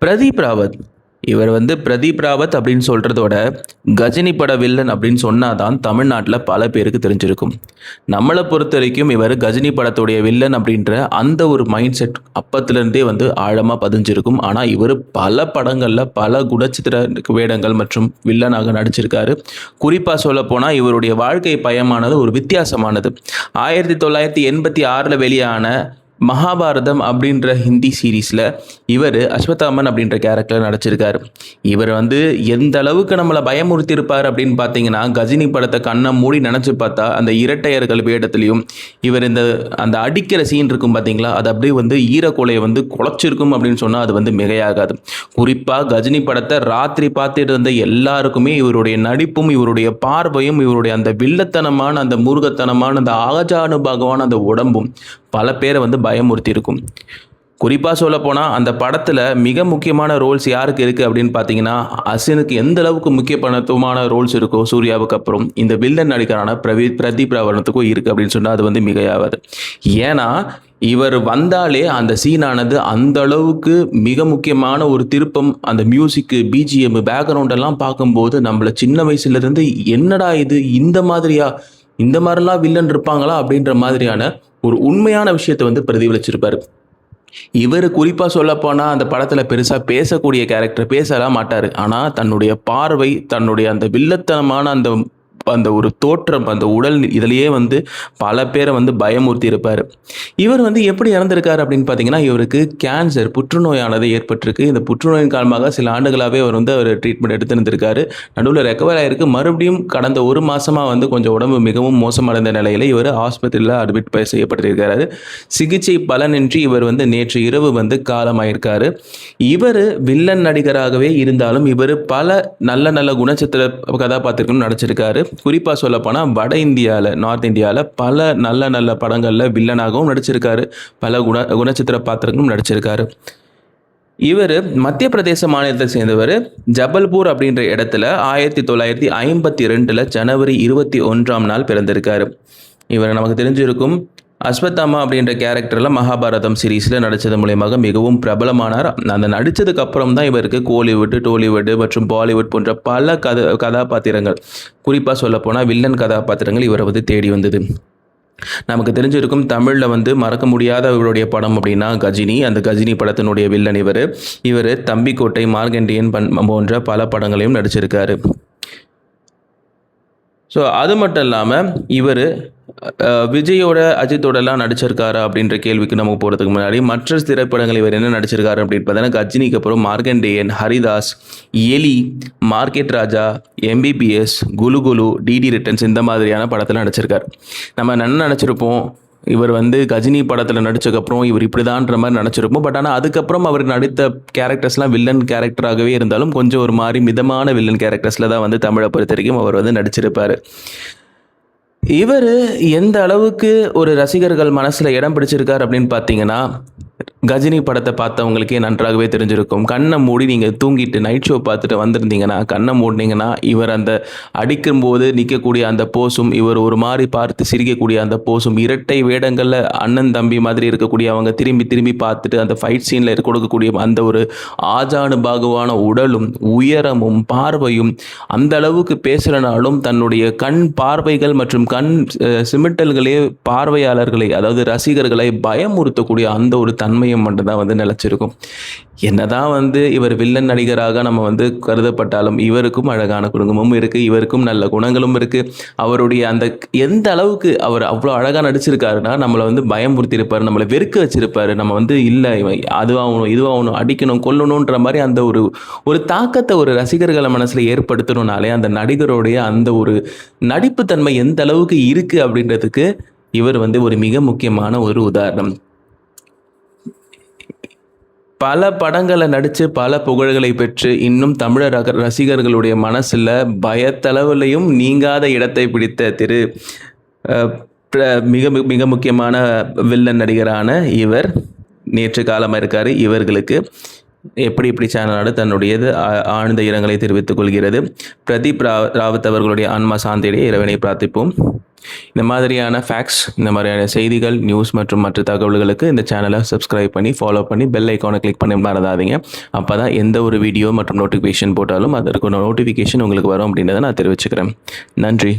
பிரதீப் ராவத். இவர் பிரதீப் ராவத் அப்படின்னு சொல்றதோட, கஜினி பட வில்லன் அப்படின்னு சொன்னா தான் தமிழ்நாட்டுல பல பேருக்கு தெரிஞ்சிருக்கும். நம்மள பொறுத்தவரைக்கும் இவர் கஜினி படத்துடைய வில்லன் அப்படின்ற அந்த ஒரு மைண்ட் செட் அப்பத்திலிருந்தே ஆழமா பதிஞ்சிருக்கும். ஆனா இவரு பல படங்கள்ல பல குணச்சித்திர வேடங்கள் மற்றும் வில்லனாக நடிச்சிருக்காரு. குறிப்பா சொல்லப்போனா இவருடைய வாழ்க்கை பயணமானது ஒரு வித்தியாசமானது. 1986ல வெளியான மகாபாரதம் அப்படின்ற ஹிந்தி சீரிஸ்ல இவரு அஸ்வத்தாமன் அப்படின்ற கேரக்டர்ல நடிச்சிருக்காரு. இவர் எந்த அளவுக்கு நம்மள பயமுறுத்தி இருப்பார் அப்படின்னு பார்த்தீங்கன்னா, கஜினி படத்த கண்ண மூடி நெனச்சு பார்த்தா, அந்த இரட்டையர்கள் வேடத்திலயும் இவர் அந்த அடிக்கிற சீன் இருக்கும் பார்த்தீங்களா? அது அப்படியே ஈரக்கொலைய குலைச்சிருக்கும் அப்படின்னு சொன்னா அது மிகையாகாது. குறிப்பா கஜினி படத்த ராத்திரி பார்த்துட்டு இருந்த எல்லாருக்குமே இவருடைய நடிப்பும், இவருடைய பார்வையும், இவருடைய அந்த வில்லத்தனமான, அந்த மூர்க்கத்தனமான, அந்த ஆஜானுபாகுவான அந்த உடம்பும் பல பேர பயமுறுத்தி இருக்கும். குறிப்பா சொல்லப்போனா, அந்த படத்துல மிக முக்கியமான ரோல்ஸ் யாருக்கு இருக்கு அப்படின்னு பார்த்தீங்கன்னா, அசினுக்கு எந்த அளவுக்கு முக்கியத்துவமான ரோல்ஸ் இருக்கோ சூர்யாவுக்கு அப்புறம், இந்த வில்லன் நடிகரான பிரதீப் ராவத்துக்கும் இருக்கு அப்படின்னு சொன்னா அது மிகையாகாது. ஏன்னா, இவர் வந்தாலே அந்த சீனானது அந்த அளவுக்கு மிக முக்கியமான ஒரு திருப்பம். அந்த மியூசிக், பிஜிஎம், பேக்ரவுண்ட் எல்லாம் பார்க்கும்போது நம்மள சின்ன வயசுல இருந்து என்னடா இது இந்த மாதிரியா? இந்த மாதிரிலாம் வில்லன் இருப்பாங்களா? அப்படின்ற மாதிரியான ஒரு உண்மையான விஷயத்த பிரதிபலிச்சிருப்பாரு. இவரு குறிப்பா சொல்லப்போனா, அந்த படத்துல பெருசா பேசக்கூடிய கேரக்டர் பேசலாம் மாட்டாரு. ஆனா, தன்னுடைய பார்வை, தன்னுடைய அந்த வில்லத்தனமான அந்த அந்த ஒரு தோற்றம், அந்த உடல் இதிலேயே பல பேர பயமுறுத்தி இருப்பாரு. இவர் எப்படி இறந்திருக்காரு அப்படின்னு பார்த்தீங்கன்னா, இவருக்கு கேன்சர் புற்றுநோயானது ஏற்பட்டிருக்கு. இந்த புற்றுநோயின் காரணமாக சில ஆண்டுகளாவே அவர் அவர் ட்ரீட்மெண்ட் எடுத்திருந்திருக்காரு. நடுவுல ரெக்கவர் ஆயிருக்கு. மறுபடியும் கடந்த 1 மாசமா கொஞ்சம் உடம்பு மிகவும் மோசமடைந்த நிலையில இவர் ஆஸ்பத்திரியில அட்மிட் செய்யப்பட்டிருக்கிறாரு. சிகிச்சை பலனின்றி இவர் நேற்று இரவு காலமாயிருக்காரு. இவரு வில்லன் நடிகராகவே இருந்தாலும், இவரு பல நல்ல நல்ல குணச்சித்திர கதாபாத்திரங்களும் நடிச்சிருக்காரு. குறிப்பா சொல்லப்போனா வட இந்தியால, நார்த் இந்தியால பல நல்ல நல்ல படங்கள்ல வில்லனாகவும் நடிச்சிருக்காரு. பல குணச்சித்திர பாத்திரங்களும் நடிச்சிருக்காரு. இவரு மத்திய பிரதேச மாநிலத்தை சேர்ந்தவர். ஜபல்பூர் அப்படின்ற இடத்துல 1952ல ஜனவரி 21ஆம் நாள் பிறந்திருக்காரு. இவர் நமக்கு தெரிஞ்சிருக்கும். அஸ்வத்தாமா அப்படின்ற கேரக்டர்ல மகாபாரதம் சீரீஸ்ல நடிச்சது மூலியமாக மிகவும் பிரபலமானார். அந்த நடிச்சதுக்கு அப்புறம் தான் இவருக்கு கோலிவுட், டோலிவுட் மற்றும் பாலிவுட் போன்ற பல கதாபாத்திரங்கள், குறிப்பா சொல்லப்போனா வில்லன் கதாபாத்திரங்கள் இவரை தேடி வந்தது. நமக்கு தெரிஞ்சிருக்கும், தமிழ்ல மறக்க முடியாத இவருடைய படம் அப்படின்னா கஜினி. அந்த கஜினி படத்தினுடைய வில்லன் இவர் தம்பிக்கோட்டை, மார்கண்டியன் போன்ற பல படங்களையும் நடிச்சிருக்காரு. ஸோ அது மட்டும் இல்லாமல் இவர் விஜயோட, அஜித்தோடலாம் நடிச்சிருக்காரா அப்படின்ற கேள்விக்கு நம்ம போகிறதுக்கு முன்னாடி, மற்ற திரைப்படங்கள் இவர் என்ன நடிச்சிருக்காரு அப்படின்னு பார்த்தீங்கன்னா, கஜினிக்கு அப்புறம் மார்கண்டேயன், ஹரிதாஸ், எலி, மார்க்கெட் ராஜா, MBBS, Kullu Kullu, DD returns இந்த மாதிரியான படத்தில் நடிச்சிருக்காரு. நம்ம என்ன நினச்சிருப்போம், இவர் கஜினி படத்தில் நடிச்சதுக்கப்புறம் இவர் இப்படிதான்ற மாதிரி நினச்சிருப்போம். பட் ஆனால் அதுக்கப்புறம் அவர் நடித்த கேரக்டர்ஸ்லாம் வில்லன் கேரக்டராகவே இருந்தாலும் கொஞ்சம் ஒரு மாதிரி மிதமான வில்லன் கேரக்டர்ஸில் தான் தமிழை பொறுத்த வரைக்கும் அவர் நடிச்சிருப்பார். இவர் எந்த அளவுக்கு ஒரு ரசிகர்கள் மனசில் இடம் பிடிச்சிருக்கார் அப்படின்னு பார்த்தீங்கன்னா, கஜினி படத்தை பார்த்தவங்களுக்கே நன்றாகவே தெரிஞ்சிருக்கும். கண்ணை மூடி நீங்கள் தூங்கிட்டு நைட் ஷோ பார்த்துட்டு வந்திருந்தீங்கன்னா, கண்ணை மூடினீங்கன்னா இவர் அந்த அடிக்கும்போது நிற்கக்கூடிய அந்த போஸும், இவர் ஒரு மாதிரி பார்த்து சிரிக்கக்கூடிய அந்த போஸும், இரட்டை வேடங்களில் அண்ணன் தம்பி மாதிரி இருக்கக்கூடிய அவங்க திரும்பி திரும்பி பார்த்துட்டு அந்த ஃபைட் சீனில் கொடுக்கக்கூடிய அந்த ஒரு ஆஜானுபாகுவான உடலும், உயரமும், பார்வையும், அந்த அளவுக்கு பேசுகிறனாலும் தன்னுடைய கண் பார்வைகள் மற்றும் கண் சிமிட்டல்களே பார்வையாளர்களை, அதாவது ரசிகர்களை பயமுறுத்தக்கூடிய அந்த ஒரு தன்மையை மட்டும்தான் நிலைச்சிருக்கும். என்னதான் இவர் வில்லன் நடிகராக நம்ம கருதப்பட்டாலும் இவருக்கும் அழகான குடும்பமும் இருக்கு, இவருக்கும் நல்ல குணங்களும் இருக்கு. அவருடைய அந்த எந்த அளவுக்கு அவர் அவ்வளோ அழகாக நடிச்சிருக்காருன்னா, நம்மளை பயமுறுத்தி இருப்பார், நம்மளை வெறுக்க வச்சிருப்பாரு. நம்ம இல்லை இவன் அதுவாகணும் இதுவாகணும் அடிக்கணும் கொல்லணுன்ற மாதிரி அந்த ஒரு தாக்கத்தை ஒரு ரசிகர்களை மனசில் ஏற்படுத்தணும்னாலே அந்த நடிகருடைய அந்த ஒரு நடிப்பு தன்மை எந்த அளவுக்கு இருக்கு அப்படின்றதுக்கு இவர் ஒரு மிக முக்கியமான ஒரு உதாரணம். பல படங்களை நடித்து பல புகழ்களை பெற்று இன்னும் தமிழர் ரசிகர்களுடைய மனசில் பயத்தளவிலையும் நீங்காத இடத்தை பிடித்த மிக மிக முக்கியமான வில்லன் நடிகரான இவர் நேற்று காலமாக இருக்கார். இவர்களுக்கு எப்படி சேனலோட தன்னுடையது ஆழ்ந்த இரங்கலை தெரிவித்துக் கொள்கிறது. பிரதீப் ராவத் அவர்களுடைய ஆன்மா சாந்தியிடையே இறைவனை பிரார்த்திப்போம். இந்த மாதிரியான ஃபேக்ட்ஸ், இந்த மாதிரியான செய்திகள், நியூஸ் மற்றும் மற்ற தகவல்களுக்கு இந்த சேனலை சப்ஸ்கிரைப் பண்ணி, ஃபாலோ பண்ணி, பெல் ஐக்கானை கிளிக் பண்ணி மறந்துடாதீங்க. அப்போ தான் எந்த ஒரு வீடியோ மற்றும் நோட்டிஃபிகேஷன் போட்டாலும் அதற்கு நோட்டிஃபிகேஷன் உங்களுக்கு வரும் அப்படின்றத நான் தெரிவிச்சுக்கிறேன். நன்றி.